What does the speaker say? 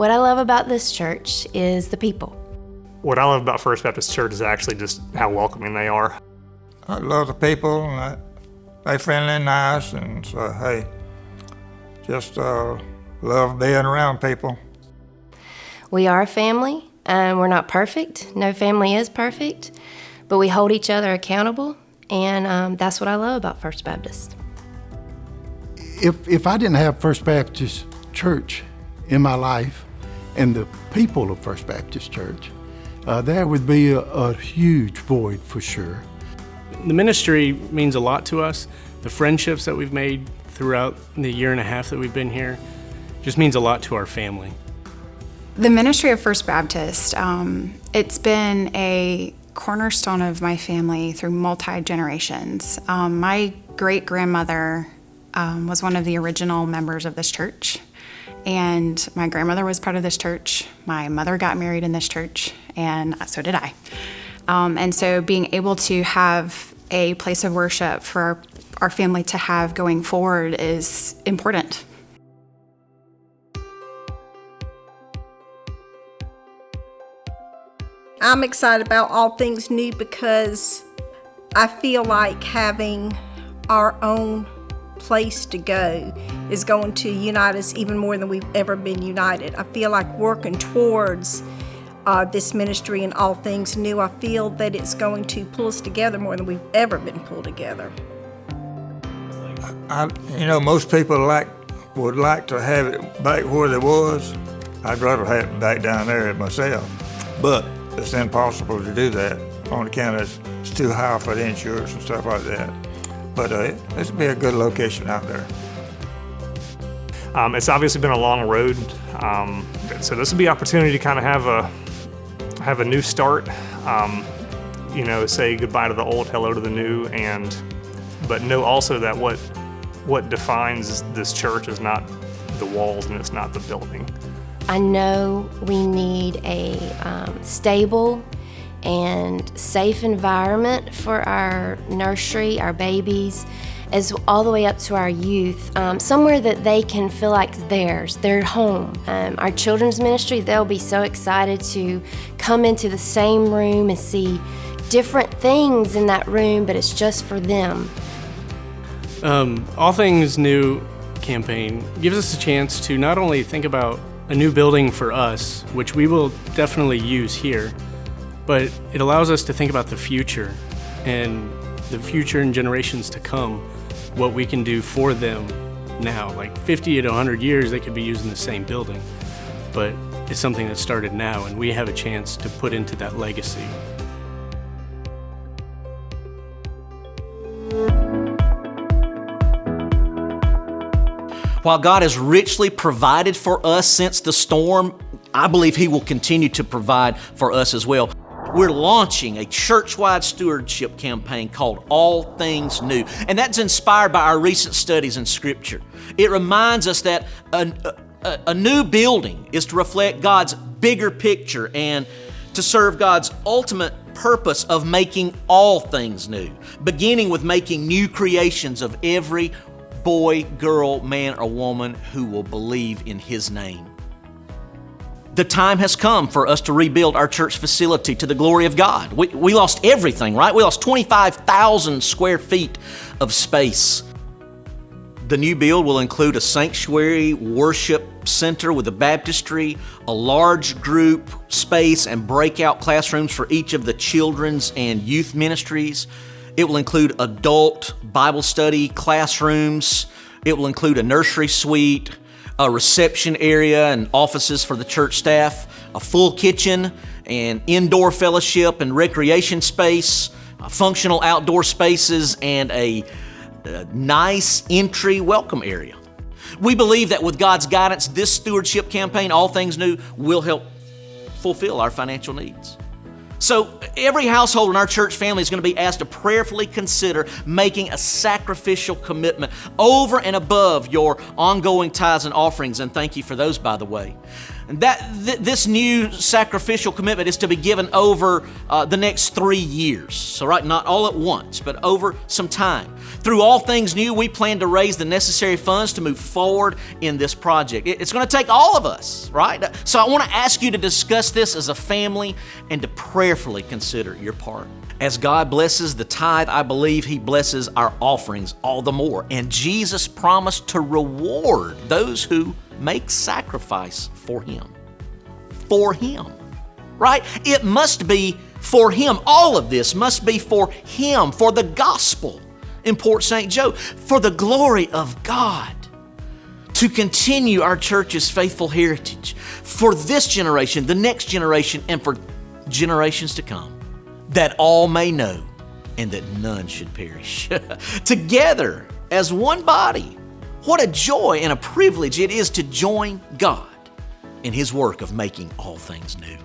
What I love about this church is the people. What I love about First Baptist Church is actually just how welcoming they are. I love the people, and they're friendly and nice, and so, hey, just love being around people. We are a family, and we're not perfect. No family is perfect, but we hold each other accountable, and that's what I love about First Baptist. If I didn't have First Baptist Church in my life and the people of First Baptist Church, there would be a huge void for sure. The ministry means a lot to us. The friendships that we've made throughout the year and a half that we've been here just means a lot to our family. The ministry of First Baptist, it's been a cornerstone of my family through multi-generations. My great-grandmother was one of the original members of this church, and my grandmother was part of this church. My mother got married in this church, and so did I. And so being able to have a place of worship for our family to have going forward is important. I'm excited about All Things New because I feel like having our own place to go is going to unite us even more than we've ever been united. I feel like working towards this ministry and All Things New, I feel that it's going to pull us together more than we've ever been pulled together. Most people would like to have it back where it was. I'd rather have it back down there myself, but it's impossible to do that on account of it's too high for the insurance and stuff like that. But this would be a good location out there. It's obviously been a long road, so this would be an opportunity to kind of have a new start. Say goodbye to the old, hello to the new, but know also that what defines this church is not the walls and it's not the building. I know we need a stable and safe environment for our nursery, our babies, as all the way up to our youth, somewhere that they can feel like it's theirs, their home. Our children's ministry, they'll be so excited to come into the same room and see different things in that room, but it's just for them. All Things New campaign gives us a chance to not only think about a new building for us, which we will definitely use here, but it allows us to think about the future and generations to come, what we can do for them now. Like 50 to 100 years, they could be using the same building, but it's something that started now, and we have a chance to put into that legacy. While God has richly provided for us since the storm, I believe He will continue to provide for us as well. We're launching a church-wide stewardship campaign called All Things New, and that's inspired by our recent studies in Scripture. It reminds us that a new building is to reflect God's bigger picture and to serve God's ultimate purpose of making all things new, beginning with making new creations of every boy, girl, man, or woman who will believe in His name. The time has come for us to rebuild our church facility to the glory of God. We lost everything, right? We lost 25,000 square feet of space. The new build will include a sanctuary worship center with a baptistry, a large group space and breakout classrooms for each of the children's and youth ministries. It will include adult Bible study classrooms. It will include a nursery suite, a reception area and offices for the church staff, a full kitchen, and indoor fellowship and recreation space, functional outdoor spaces, and a nice entry welcome area. We believe that with God's guidance, this stewardship campaign, All Things New, will help fulfill our financial needs. So every household in our church family is going to be asked to prayerfully consider making a sacrificial commitment over and above your ongoing tithes and offerings, and thank you for those, by the way. And this new sacrificial commitment is to be given over the next 3 years. So right, not all at once, but over some time. Through All Things New, we plan to raise the necessary funds to move forward in this project. It's going to take all of us, right? So I want to ask you to discuss this as a family and to prayerfully consider your part. As God blesses the tithe, I believe He blesses our offerings all the more. And Jesus promised to reward those who make sacrifice for Him. For Him, right? It must be for Him. All of this must be for Him, for the gospel in Port St. Joe, for the glory of God, to continue our church's faithful heritage for this generation, the next generation, and for generations to come, that all may know and that none should perish. Together as one body, what a joy and a privilege it is to join God in His work of making all things new.